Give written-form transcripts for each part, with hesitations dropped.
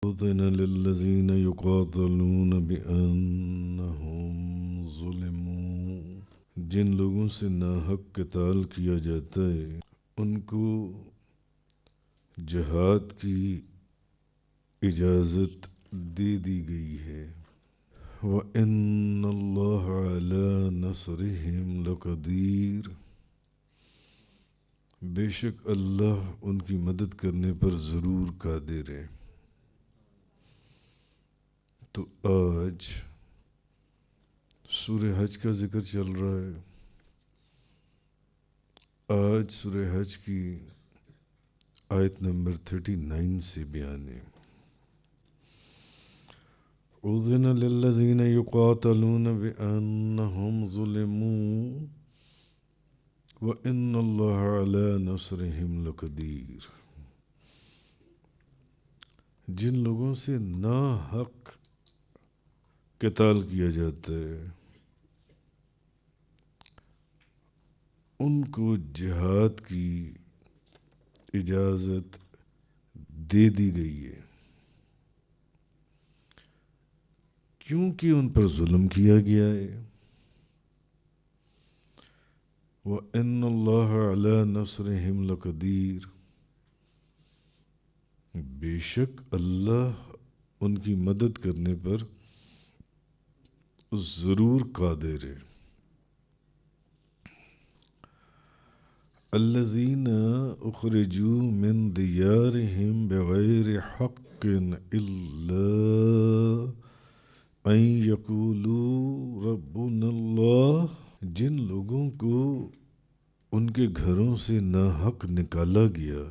أذن للذين يقاتلون بأنهم ظلموا، جن لوگوں سے ناحق قتال کیا جاتا ہے ان کو جہاد کی اجازت دے دی گئی ہے۔ وَإِنَّ اللَّهَ عَلَى نَصْرِهِمْ لَقَدِيرٌ، بے شک اللہ ان کی مدد کرنے پر ضرور قادر ہے۔ تو آج سورہ حج کا ذکر چل رہا ہے۔ آج سورہ حج کی آیت نمبر 39 سے بیان ہے۔ اذن للذین یقاتلون بأنہم ظلموا وَإِنَّ اللَّهَ عَلَى نَصْرِهِمْ لَقَدِيرٌ، جن لوگوں سے ناحق قتال کیا جاتا ہے ان کو جہاد کی اجازت دے دی گئی ہے، کیونکہ ان پر ظلم کیا گیا ہے۔ وَإِنَّ اللَّهَ عَلَى نَصْرِهِمْ لَقَدِيرٌ، بے شک اللہ ان کی مدد کرنے پر ضرور قادر ہے۔ الذین اخرجوا من دیارہم بغیر حق الا ان یقولوا ربنا اللہ، جن لوگوں کو ان کے گھروں سے ناحق نکالا گیا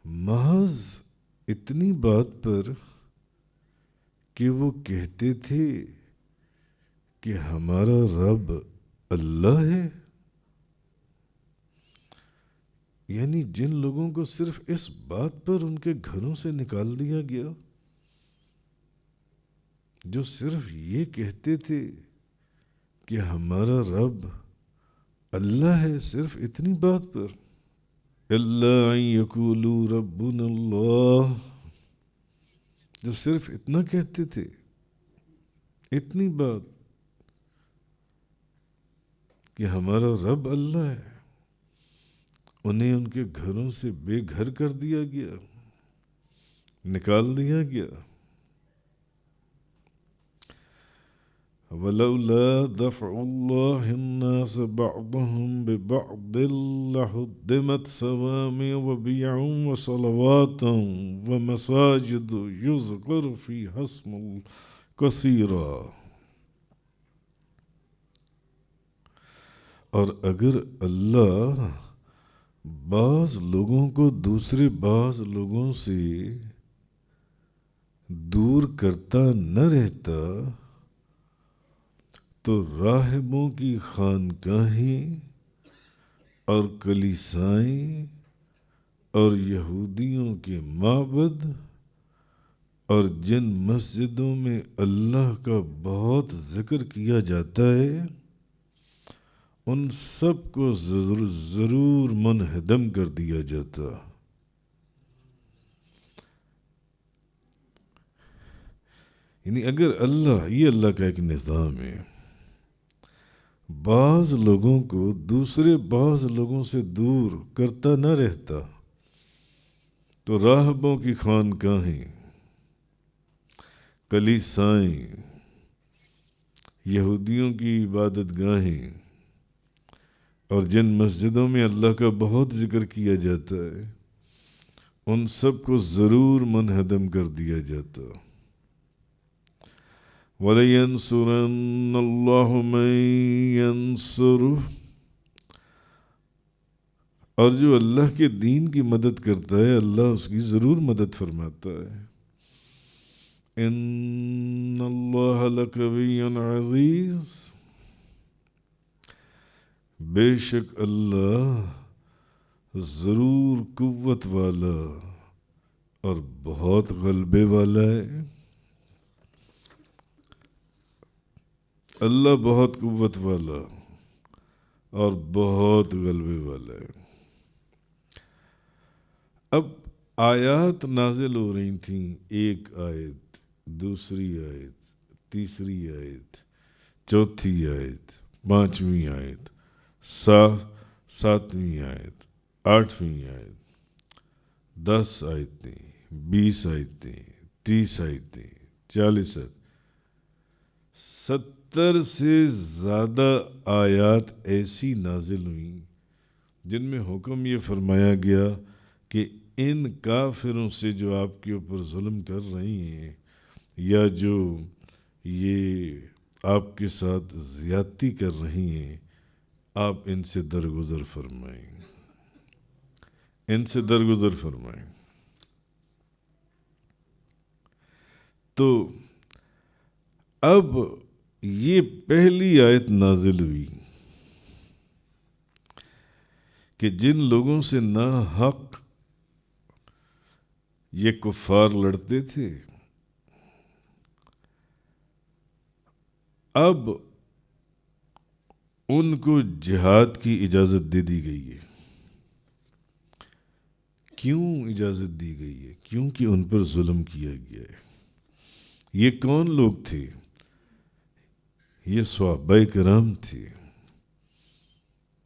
محض اتنی بات پر کہ وہ کہتے تھے کہ ہمارا رب اللہ ہے۔ یعنی جن لوگوں کو صرف اس بات پر ان کے گھروں سے نکال دیا گیا، جو صرف یہ کہتے تھے کہ ہمارا رب اللہ ہے، صرف اتنی بات پر، الا ان یقولوا ربنا اللہ، جو صرف اتنا کہتے تھے، اتنی بات کہ ہمارا رب اللہ ہے، انہیں ان کے گھروں سے بے گھر کر دیا گیا، نکال دیا گیا۔ وَلَوْلَا دَفْعُ اللَّهِ النَّاسَ بَعْضَهُمْ بِبَعْضٍ لَهُدِّمَتْ صَوَامِعُ وَبِيَعٌ وَصَلَوَاتٌ وَمَسَاجِدُ يُذْكَرُ فِيهَا اسْمُ كَثِيرًا، اور اگر اللہ بعض لوگوں کو دوسرے بعض لوگوں سے دور کرتا نہ رہتا تو راہبوں کی خانقاہیں اور کلیسائیں اور یہودیوں کے معبد اور جن مسجدوں میں اللہ کا بہت ذکر کیا جاتا ہے ان سب کو ضرور منہدم کر دیا جاتا۔ یعنی اگر اللہ، یہ اللہ کا ایک نظام ہے، بعض لوگوں کو دوسرے بعض لوگوں سے دور کرتا نہ رہتا تو راہبوں کی خانقاہیں، کلیسائیں، یہودیوں کی عبادت گاہیں اور جن مسجدوں میں اللہ کا بہت ذکر کیا جاتا ہے ان سب کو ضرور منہدم کر دیا جاتا۔ وَلَيَنْصُرَنَّ اللَّهُ مَن يَنْصُرُهُ، اور جو اللہ کے دین کی مدد کرتا ہے اللہ اس کی ضرور مدد فرماتا ہے۔ إِنَّ اللَّهَ لَقَوِيٌّ عَزِيزٌ، بے شک اللہ ضرور قوت والا اور بہت غلبے والا ہے۔ اللہ بہت قوت والا اور بہت غلبے والا ہے۔ اب آیات نازل ہو رہی تھیں، ایک آیت، دوسری آیت، تیسری آیت، چوتھی آیت، پانچویں آیت، ساتویں آیت، آٹھویں آیت، 10 آیتیں، 20 آیتیں، 30 آیتیں، 40 آیتیں، 70 سے زیادہ آیات ایسی نازل ہوئیں جن میں حکم یہ فرمایا گیا کہ ان کافروں سے جو آپ کے اوپر ظلم کر رہی ہیں یا جو یہ آپ کے ساتھ زیادتی کر رہی ہیں، آپ ان سے درگزر فرمائیں، ان سے درگزر فرمائیں۔ تو اب یہ پہلی آیت نازل ہوئی کہ جن لوگوں سے ناحق یہ کفار لڑتے تھے، اب ان کو جہاد کی اجازت دے دی گئی ہے۔ کیوں اجازت دی گئی ہے؟ کیونکہ ان پر ظلم کیا گیا ہے۔ یہ کون لوگ تھے؟ یہ صحابہ کرام تھے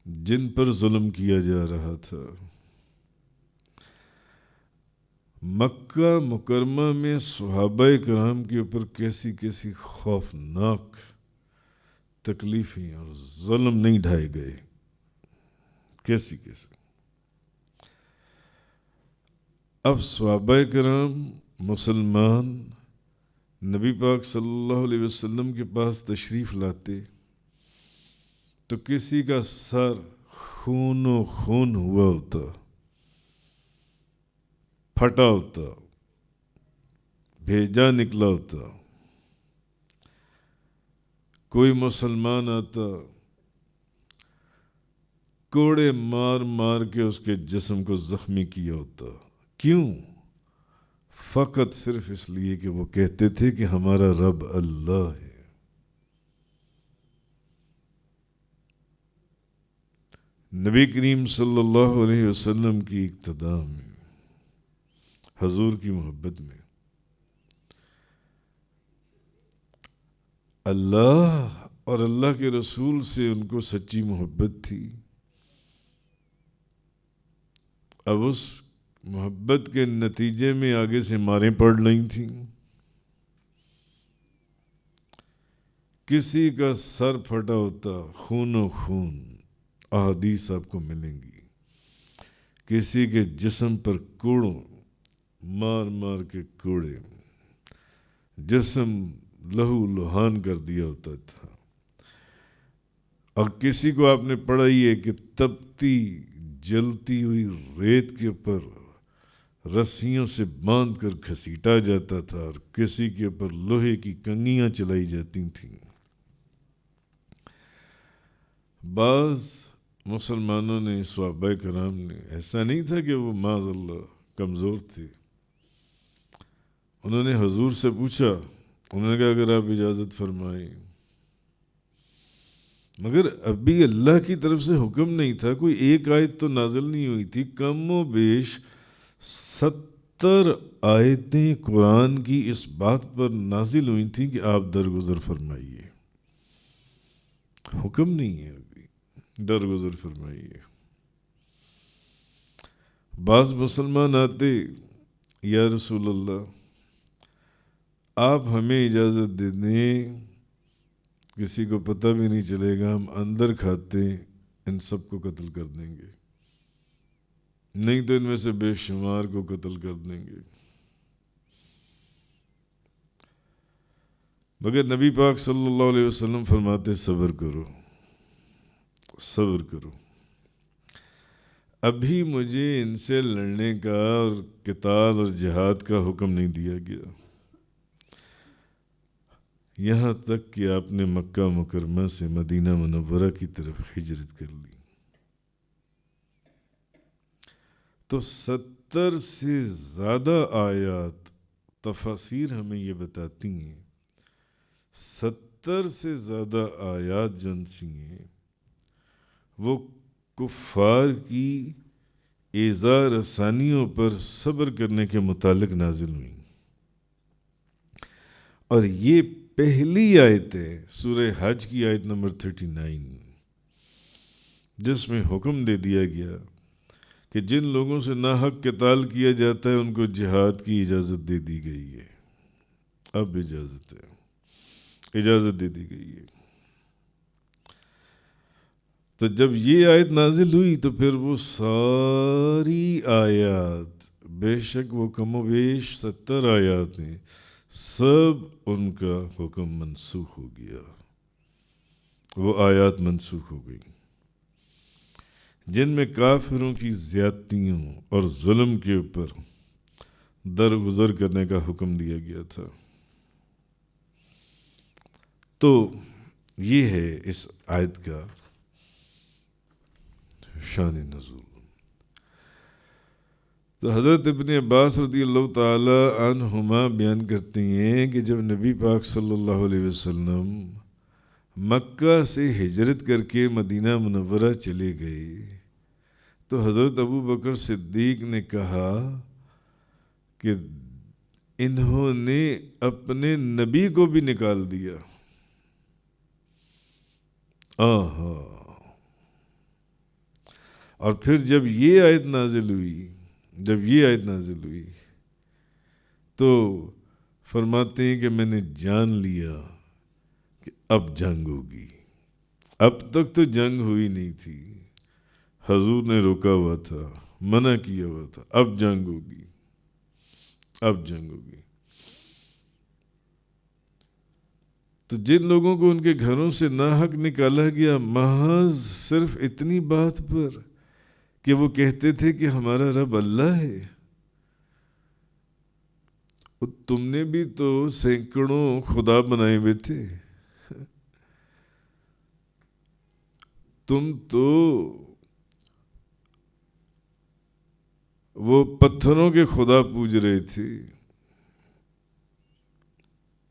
جن پر ظلم کیا جا رہا تھا۔ مکہ مکرمہ میں صحابہ کرام کے اوپر کیسی کیسی خوفناک تکلیفیں اور ظلم نہیں ڈھائے گئے، کیسی کیسی۔ اب صحابہ کرام مسلمان نبی پاک صلی اللہ علیہ وسلم کے پاس تشریف لاتے تو کسی کا سر خون و خون ہوا ہوتا، پھٹا ہوتا، بھیجا نکلا ہوتا۔ کوئی مسلمان آتا، کوڑے مار مار کے اس کے جسم کو زخمی کیا ہوتا۔ کیوں؟ فقط صرف اس لیے کہ وہ کہتے تھے کہ ہمارا رب اللہ ہے۔ نبی کریم صلی اللہ علیہ وسلم کی اقتداء میں، حضور کی محبت میں، اللہ اور اللہ کے رسول سے ان کو سچی محبت تھی۔ اب اس محبت کے نتیجے میں آگے سے ماریں پڑ رہی تھیں۔ کسی کا سر پھٹا ہوتا، خون و خون، احادیث آپ کو ملیں گی۔ کسی کے جسم پر کوڑوں مار مار کے کوڑے، جسم لہو لہان کر دیا ہوتا تھا۔ اور کسی کو آپ نے پڑھا ہی ہے کہ تپتی جلتی ہوئی ریت کے اوپر رسیوں سے باندھ کر گھسیٹا جاتا تھا، اور کسی کے اوپر لوہے کی کنگھیاں چلائی جاتی تھیں۔ بعض مسلمانوں نے، صحابہ کرام نے، ایسا نہیں تھا کہ وہ معاذ اللہ کمزور تھے، انہوں نے حضور سے پوچھا، انہوں نے کہا اگر آپ اجازت فرمائیں، مگر ابھی اللہ کی طرف سے حکم نہیں تھا، کوئی ایک آیت تو نازل نہیں ہوئی تھی، کم و بیش 70 آیتیں قرآن کی اس بات پر نازل ہوئی تھیں کہ آپ درگزر فرمائیے۔ حکم نہیں ہے ابھی، درگزر فرمائیے۔ بعض مسلمان آتے، یا رسول اللہ آپ ہمیں اجازت دے دیں، کسی کو پتہ بھی نہیں چلے گا، ہم اندر کھاتے ان سب کو قتل کر دیں گے، نہیں تو ان میں سے بے شمار کو قتل کر دیں گے۔ مگر نبی پاک صلی اللہ علیہ وسلم فرماتے صبر کرو، صبر کرو، ابھی مجھے ان سے لڑنے کا اور قتال اور جہاد کا حکم نہیں دیا گیا، یہاں تک کہ آپ نے مکہ مکرمہ سے مدینہ منورہ کی طرف ہجرت کر لی۔ تو 70 سے زیادہ آیات، تفاسیر ہمیں یہ بتاتی ہیں، 70 سے زیادہ آیات جن سی ہیں وہ کفار کی ایذا رسانیوں پر صبر کرنے کے متعلق نازل ہوئیں، اور یہ پہلی آیت ہے سورہ حج کی آیت نمبر 39، جس میں حکم دے دیا گیا کہ جن لوگوں سے ناحق قتال کیا جاتا ہے ان کو جہاد کی اجازت دے دی گئی ہے۔ اب اجازت دے دی گئی ہے۔ تو جب یہ آیت نازل ہوئی تو پھر وہ ساری آیات، بے شک وہ کم و بیش 70 آیات ہیں، سب ان کا حکم منسوخ ہو گیا، وہ آیات منسوخ ہو گئی جن میں کافروں کی زیادتیوں اور ظلم کے اوپر درگزر کرنے کا حکم دیا گیا تھا۔ تو یہ ہے اس آیت کا شان نزول۔ تو حضرت ابن عباس رضی اللہ تعالی عنہما بیان کرتے ہیں کہ جب نبی پاک صلی اللہ علیہ وسلم مکہ سے ہجرت کر کے مدینہ منورہ چلے گئے تو حضرت ابو بکر صدیق نے کہا کہ انہوں نے اپنے نبی کو بھی نکال دیا۔ اور پھر جب یہ آیت نازل ہوئی تو فرماتے ہیں کہ میں نے جان لیا کہ اب جنگ ہوگی۔ اب تک تو جنگ ہوئی نہیں تھی، حضور نے روکا ہوا تھا، منع کیا ہوا تھا، اب جنگ ہوگی۔ تو جن لوگوں کو ان کے گھروں سے ناحق نکالا گیا محض صرف اتنی بات پر کہ وہ کہتے تھے کہ ہمارا رب اللہ ہے، تم نے بھی تو سینکڑوں خدا بنائے ہوئے تھے، تم تو وہ پتھروں کے خدا پوج رہے تھے،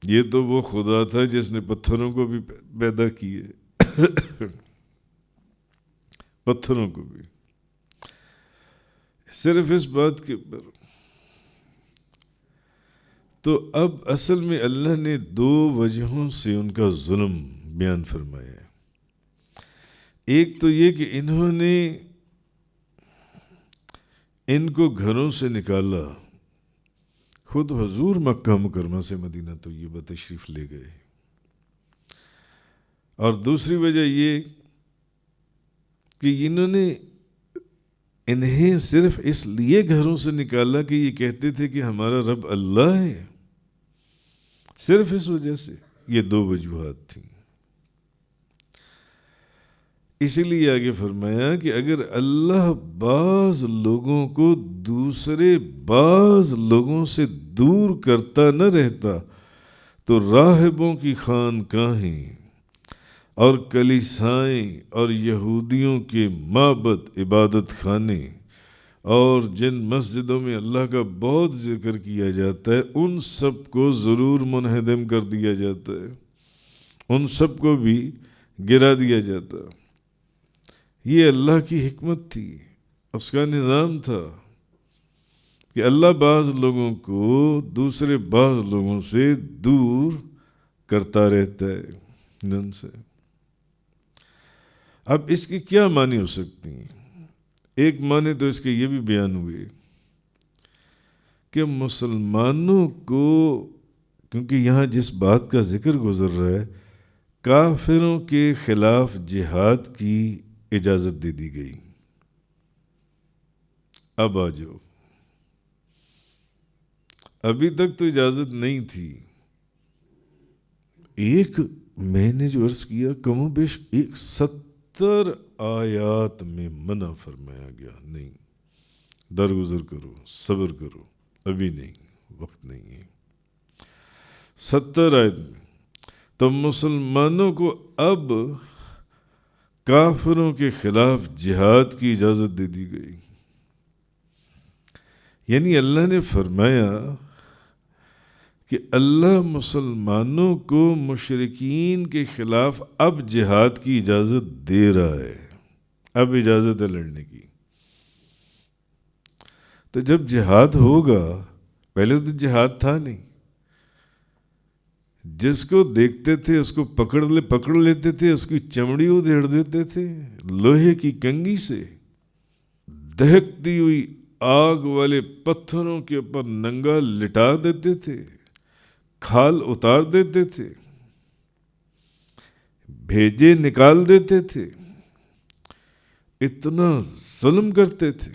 یہ تو وہ خدا تھا جس نے پتھروں کو بھی پیدا کیے، پتھروں کو بھی، صرف اس بات کے اوپر۔ تو اب اصل میں اللہ نے 2 وجہوں سے ان کا ظلم بیان فرمایا ہے۔ ایک تو یہ کہ انہوں نے ان کو گھروں سے نکالا، خود حضور مکہ مکرمہ سے مدینہ طیبہ تشریف لے گئے، اور دوسری وجہ یہ کہ انہوں نے انہیں صرف اس لیے گھروں سے نکالا کہ یہ کہتے تھے کہ ہمارا رب اللہ ہے، صرف اس وجہ سے۔ یہ 2 وجوہات تھیں۔ اسی لیے آگے فرمایا کہ اگر اللہ بعض لوگوں کو دوسرے بعض لوگوں سے دور کرتا نہ رہتا تو راہبوں کی خانقاہیں اور کلیسائیں اور یہودیوں کے معبد عبادت خانے اور جن مسجدوں میں اللہ کا بہت ذکر کیا جاتا ہے ان سب کو ضرور منہدم کر دیا جاتا ہے، ان سب کو بھی گرا دیا جاتا۔ یہ اللہ کی حکمت تھی، اس کا نظام تھا کہ اللہ بعض لوگوں کو دوسرے بعض لوگوں سے دور کرتا رہتا ہے ان سے۔ اب اس کی کیا معنی ہو سکتی ہیں؟ ایک معنی تو اس کے یہ بھی بیان ہوئے کہ مسلمانوں کو، کیونکہ یہاں جس بات کا ذکر گزر رہا ہے، کافروں کے خلاف جہاد کی اجازت دے دی گئی۔ اب آ جاؤ، ابھی تک تو اجازت نہیں تھی۔ ایک میں نے جو عرض کیا کم و بیش 70 آیات میں منع فرمایا گیا، نہیں، درگزر کرو، صبر کرو، ابھی نہیں، وقت نہیں ہے۔ 70 آیت میں تو مسلمانوں کو اب کافروں کے خلاف جہاد کی اجازت دے دی گئی۔ یعنی اللہ نے فرمایا کہ اللہ مسلمانوں کو مشرکین کے خلاف اب جہاد کی اجازت دے رہا ہے، اب اجازت ہے لڑنے کی۔ تو جب جہاد ہوگا، پہلے تو جہاد تھا نہیں، جس کو دیکھتے تھے اس کو پکڑ لیتے تھے، اس کی چمڑی ادھیڑ دیتے تھے، لوہے کی کنگھی سے دہکتی ہوئی آگ والے پتھروں کے اوپر ننگا لٹا دیتے تھے، کھال اتار دیتے تھے، بھیجے نکال دیتے تھے، اتنا ظلم کرتے تھے۔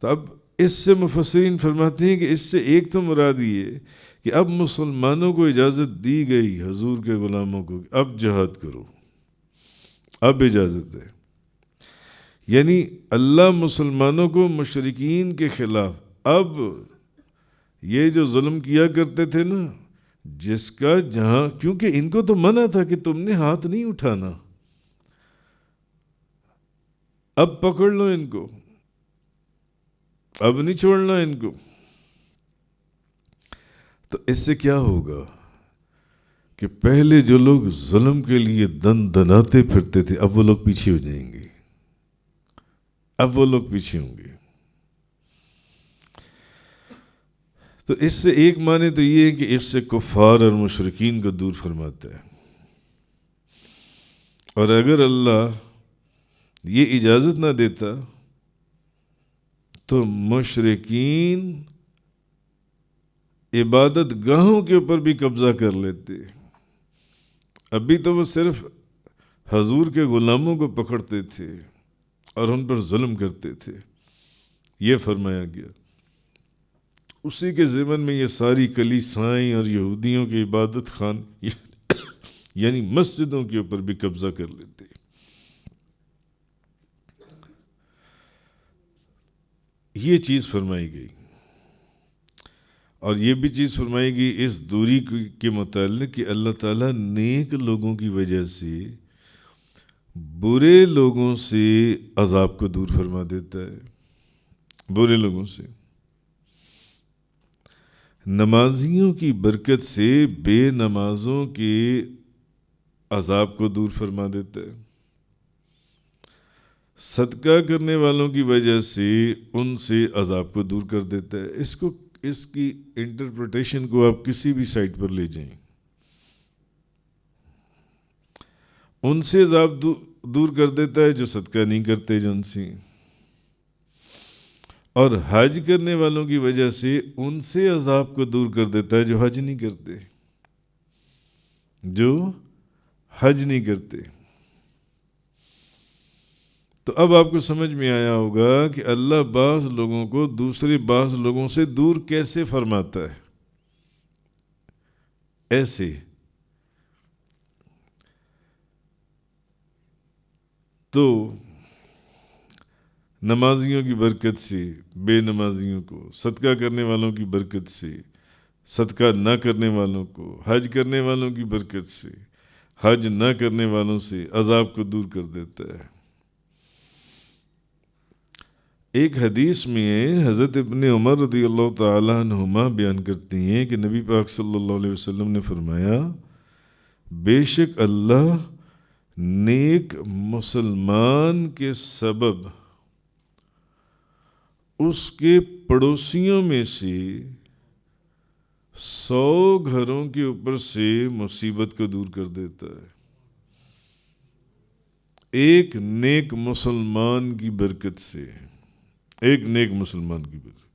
تو اب اس سے مفسرین فرماتے ہیں کہ اس سے ایک تو مراد یہ کہ اب مسلمانوں کو اجازت دی گئی، حضور کے غلاموں کو، اب جہاد کرو، اب اجازت ہے۔ یعنی اللہ مسلمانوں کو مشرکین کے خلاف اب یہ جو ظلم کیا کرتے تھے نا، جس کا جہاں، کیونکہ ان کو تو منع تھا کہ تم نے ہاتھ نہیں اٹھانا، اب پکڑ لو ان کو، اب نہیں چھوڑنا ان کو۔ تو اس سے کیا ہوگا کہ پہلے جو لوگ ظلم کے لیے دن دناتے پھرتے تھے، اب وہ لوگ پیچھے ہو جائیں گے، اب وہ لوگ پیچھے ہوں گے۔ تو اس سے ایک معنی تو یہ ہے کہ اس سے کفار اور مشرکین کو دور فرماتا ہے، اور اگر اللہ یہ اجازت نہ دیتا تو مشرکین عبادت گاہوں کے اوپر بھی قبضہ کر لیتے۔ ابھی تو وہ صرف حضور کے غلاموں کو پکڑتے تھے اور ان پر ظلم کرتے تھے، یہ فرمایا گیا۔ اسی کے ضمن میں یہ ساری کلیسائیں اور یہودیوں کے عبادت خان یعنی مسجدوں کے اوپر بھی قبضہ کر لیتے۔ یہ چیز فرمائی گئی، اور یہ بھی چیز فرمائی گئی اس دوری کے متعلق کہ اللہ تعالیٰ نیک لوگوں کی وجہ سے برے لوگوں سے عذاب کو دور فرما دیتا ہے، برے لوگوں سے۔ نمازیوں کی برکت سے بے نمازوں کے عذاب کو دور فرما دیتا ہے، صدقہ کرنے والوں کی وجہ سے ان سے عذاب کو دور کر دیتا ہے۔ اس کی انٹرپریٹیشن کو آپ کسی بھی سائٹ پر لے جائیں، ان سے عذاب دور کر دیتا ہے جو صدقہ نہیں کرتے جن سے، اور حج کرنے والوں کی وجہ سے ان سے عذاب کو دور کر دیتا ہے جو حج نہیں کرتے، جو حج نہیں کرتے۔ تو اب آپ کو سمجھ میں آیا ہوگا کہ اللہ بعض لوگوں کو دوسرے بعض لوگوں سے دور کیسے فرماتا ہے۔ ایسے تو نمازیوں کی برکت سے بے نمازیوں کو، صدقہ کرنے والوں کی برکت سے صدقہ نہ کرنے والوں کو، حج کرنے والوں کی برکت سے حج نہ کرنے والوں سے عذاب کو دور کر دیتا ہے۔ ایک حدیث میں حضرت ابن عمر رضی اللہ تعالیٰ عنہما بیان کرتی ہیں کہ نبی پاک صلی اللہ علیہ وسلم نے فرمایا، بے شک اللہ نیک مسلمان کے سبب اس کے پڑوسیوں میں سے 100 گھروں کے اوپر سے مصیبت کو دور کر دیتا ہے، ایک نیک مسلمان کی برکت سے، ایک نیک مسلمان کی برکت،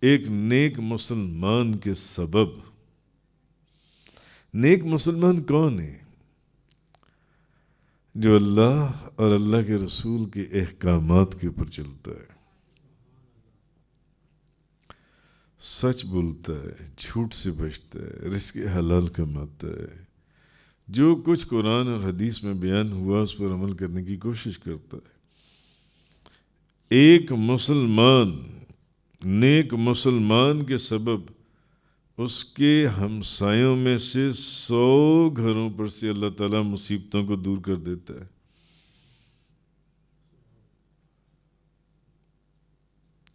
ایک نیک مسلمان کے سبب۔ نیک مسلمان کون ہے؟ جو اللہ اور اللہ کے رسول کے احکامات کے اوپر چلتا ہے، سچ بولتا ہے، جھوٹ سے بچتا ہے، رزق حلال کماتا ہے، جو کچھ قرآن اور حدیث میں بیان ہوا اس پر عمل کرنے کی کوشش کرتا ہے۔ ایک مسلمان، نیک مسلمان کے سبب اس کے ہمسایوں میں سے 100 گھروں پر سے اللہ تعالیٰ مصیبتوں کو دور کر دیتا ہے۔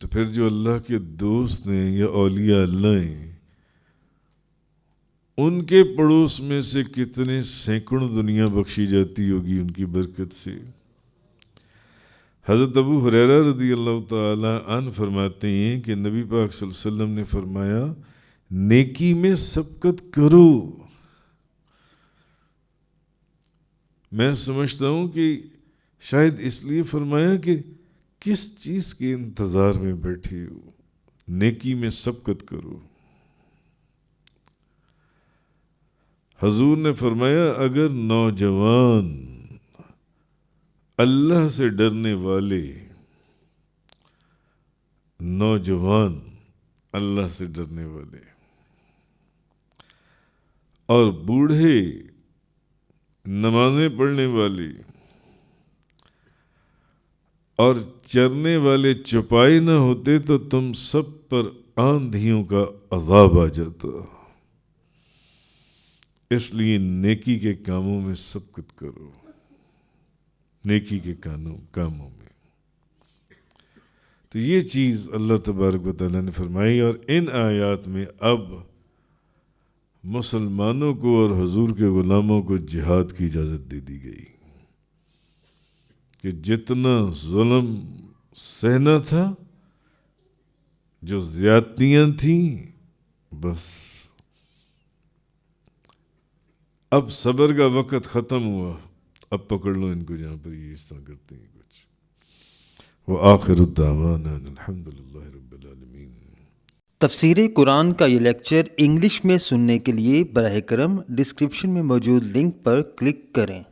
تو پھر جو اللہ کے دوست ہیں یا اولیاء اللہ ہیں، ان کے پڑوس میں سے کتنے سینکڑوں دنیا بخشی جاتی ہوگی ان کی برکت سے۔ حضرت ابو ہریرہ رضی اللہ تعالی عنہ فرماتے ہیں کہ نبی پاک صلی اللہ علیہ وسلم نے فرمایا نیکی میں سبقت کرو. میں سمجھتا ہوں کہ شاید اس لیے فرمایا کہ کس چیز کے انتظار میں بیٹھے ہو، نیکی میں سبقت کرو. حضور نے فرمایا اگر نوجوان اللہ سے ڈرنے والے، نوجوان اللہ سے ڈرنے والے اور بوڑھے نمازیں پڑھنے والے اور چرنے والے چوپائے نہ ہوتے تو تم سب پر آندھیوں کا عذاب آ جاتا. اس لیے نیکی کے کاموں میں سبقت کرو، نیکی کے کاموں میں. تو یہ چیز اللہ تبارک و تعالیٰ نے فرمائی. اور ان آیات میں اب مسلمانوں کو اور حضور کے غلاموں کو جہاد کی اجازت دے دی گئی کہ جتنا ظلم سہنا تھا، جو زیادتیاں تھیں، بس اب صبر کا وقت ختم ہوا، اب پکڑ لو ان کو جہاں پر یہ اس طرح کرتے ہیں کچھ. وآخر الدعوانا الحمد للہ رب العالمین. تفسیر قرآن کا یہ لیکچر انگلش میں سننے کے لیے براہ کرم ڈسکرپشن میں موجود لنک پر کلک کریں.